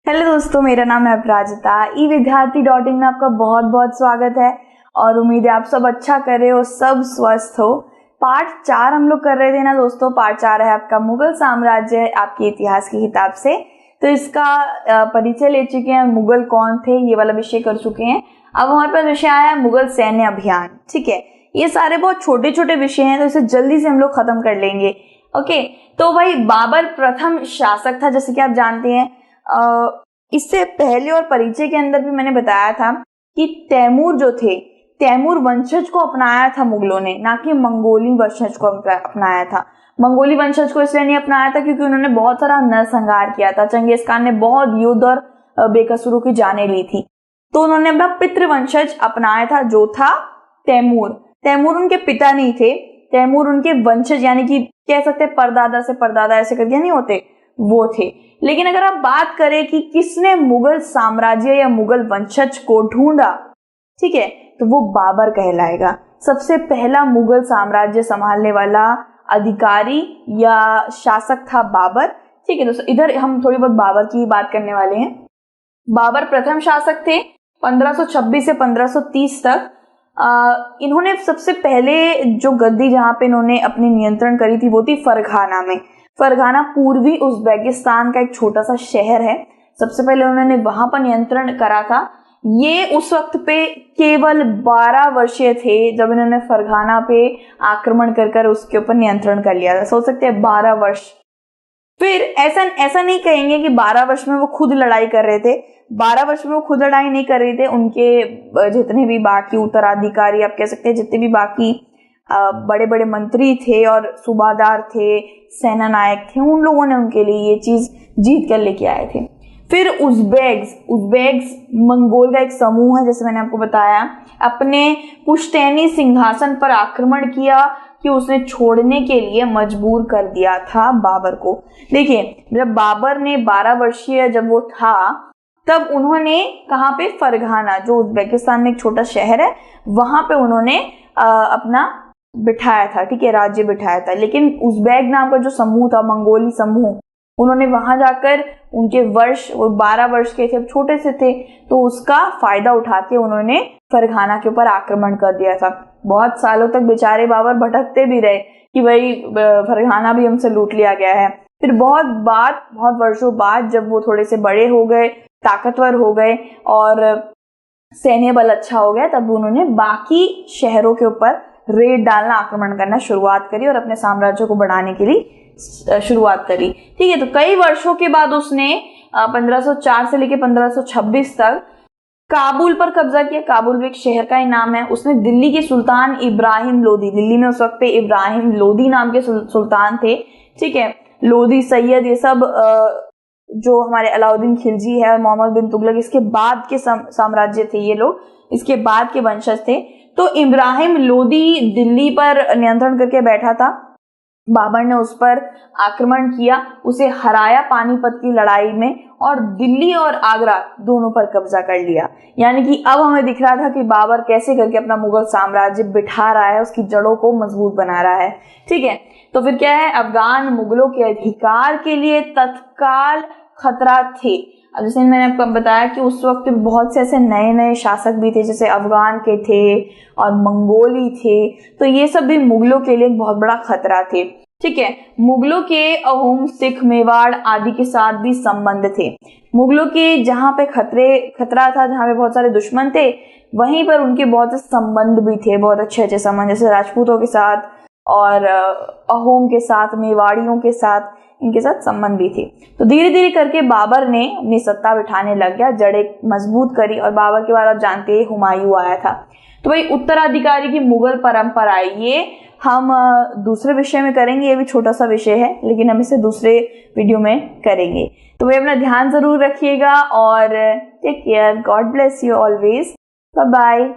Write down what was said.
Hello दोस्तों, मेरा नाम है अपराजिता। evidyarthi.in में आपका बहुत बहुत स्वागत है और उम्मीद है आप सब अच्छा कर रहे हो, सब स्वस्थ हो। पार्ट 4 हम लोग कर रहे थे ना दोस्तों। पार्ट 4 है आपका मुगल साम्राज्य आपके इतिहास की किताब से। तो इसका परिचय ले चुके हैं, मुगल कौन थे ये वाला विषय कर चुके हैं। अब हमारे पास विषय आया है मुगल सैन्य अभियान। ठीक है, ये सारे बहुत छोटे छोटे विषय हैं तो इसे जल्दी से हम लोग खत्म कर लेंगे। ओके, तो भाई बाबर प्रथम शासक था, जैसे कि आप जानते हैं। इससे पहले और परिचय के अंदर भी मैंने बताया था कि तैमूर जो थे, तैमूर वंशज को अपनाया था मुगलों ने, ना कि मंगोली वंशज को अपनाया था। मंगोली वंशज को इसलिए नहीं अपनाया था क्योंकि उन्होंने बहुत सारा नरसंहार किया था। चंगेज खान ने बहुत युद्ध और बेकसूरों की जानें ली थी, तो उन्होंने अपना पितृवंशज अपनाया था जो था तैमूर। तैमूर उनके पिता नहीं थे, तैमूर उनके वंशज यानी कि कह सकते हैं परदादा से परदादा ऐसे करके नहीं होते, वो थे। लेकिन अगर आप बात करें कि किसने मुगल साम्राज्य या मुगल वंशज को ढूंढा, ठीक है, तो वो बाबर कहलाएगा। सबसे पहला मुगल साम्राज्य संभालने वाला अधिकारी या शासक था बाबर। ठीक है दोस्तों, इधर हम थोड़ी बहुत बाबर की बात करने वाले हैं। बाबर प्रथम शासक थे 1526 से 1530 तक। इन्होंने सबसे पहले जो गद्दी जहां पे इन्होंने अपनी नियंत्रण करी थी वो थी फरघाना में। फरघाना पूर्वी उज़्बेकिस्तान का एक छोटा सा शहर है। सबसे पहले उन्होंने वहां पर नियंत्रण करा था। ये उस वक्त पे केवल 12 वर्षीय थे जब इन्होंने फरघाना पे आक्रमण कर उसके ऊपर नियंत्रण कर लिया था। सोच सकते हैं 12 वर्ष। फिर ऐसा नहीं कहेंगे कि 12 वर्ष में वो खुद लड़ाई कर रहे थे। 12 वर्ष में वो खुद लड़ाई नहीं कर रहे थे, उनके जितने भी बाकी उत्तराधिकारी आप कह सकते हैं, जितने भी बाकी बड़े बड़े मंत्री थे और सूबादार थे, सेना नायक थे, उन लोगों ने उनके लिए ये चीज जीत कर लेके आए थे। फिर उज़्बेक्स मंगोल का एक समूह है, जैसे मैंने आपको बताया, अपने पुश्तैनी सिंहासन पर आक्रमण किया कि उसने छोड़ने के लिए मजबूर कर दिया था बाबर को। देखिए, जब बाबर ने 12 वर्षीय जब वो था तब उन्होंने कहाँ पे, फरघाना जो उज़्बेकिस्तान में एक छोटा शहर है, वहां पे उन्होंने अपना बिठाया था। ठीक है, राज्य बिठाया था। लेकिन उज़्बेक नाम का जो समूह था, मंगोली समूह, उन्होंने वहां जाकर उनके वर्ष, वो 12 वर्ष के थे, छोटे से थे, तो उसका फायदा उठा के उन्होंने फरघाना के ऊपर आक्रमण कर दिया था। बहुत सालों तक बेचारे बाबर भटकते भी रहे कि भाई फरघाना भी हमसे लूट लिया गया है। फिर बहुत वर्षों बाद जब वो थोड़े से बड़े हो गए, ताकतवर हो गए और सैन्य बल अच्छा हो गया, तब उन्होंने बाकी शहरों के ऊपर रेड डालना, आक्रमण करना शुरुआत करी और अपने साम्राज्य को बढ़ाने के लिए शुरुआत करी। ठीक है, तो कई वर्षों के बाद उसने 1504 से लेकर 1526 तक काबुल पर कब्जा किया। काबुल भी एक शहर का ही नाम है। उसने दिल्ली के सुल्तान इब्राहिम लोदी, दिल्ली में उस वक्त पे इब्राहिम लोदी नाम के सुल्तान थे। ठीक है, लोदी, सैयद, ये सब जो हमारे अलाउद्दीन खिलजी है और मोहम्मद बिन तुगलक, इसके बाद के साम्राज्य थे ये लोग, इसके बाद के वंशज थे। तो इब्राहिम लोदी दिल्ली पर नियंत्रण करके बैठा था। बाबर ने उस पर आक्रमण किया, उसे हराया पानीपत की लड़ाई में और दिल्ली और आगरा दोनों पर कब्जा कर लिया। यानी कि अब हमें दिख रहा था कि बाबर कैसे करके अपना मुगल साम्राज्य बिठा रहा है, उसकी जड़ों को मजबूत बना रहा है। ठीक है, तो फिर क्या है, अफगान मुगलों के अधिकार के लिए तत्काल खतरा थे। अब जैसे मैंने आपको बताया कि उस वक्त बहुत से ऐसे नए नए शासक भी थे, जैसे अफगान के थे और मंगोली थे, तो ये सब भी मुगलों के लिए एक बहुत बड़ा खतरा थे। ठीक है, मुगलों के अहोम, सिख, मेवाड़ आदि के साथ भी संबंध थे। मुगलों के जहां पे खतरा था, जहां पे बहुत सारे दुश्मन थे, वहीं पर उनके बहुत से संबंध भी थे, बहुत अच्छे संबंध, जैसे राजपूतों के साथ और अहोम के साथ, मेवाड़ियों के साथ, इनके साथ संबंध भी थे। तो धीरे धीरे करके बाबर ने अपनी सत्ता बिठाने लग गया, जड़ें मजबूत करी और बाबर के बाद आप जानते हैं हुमायूं आया था। तो भाई उत्तराधिकारी की मुगल परंपरा, ये हम दूसरे विषय में करेंगे। ये भी छोटा सा विषय है लेकिन हम इसे दूसरे वीडियो में करेंगे। तो भाई अपना ध्यान जरूर रखिएगा और take care. God bless you always. Bye bye.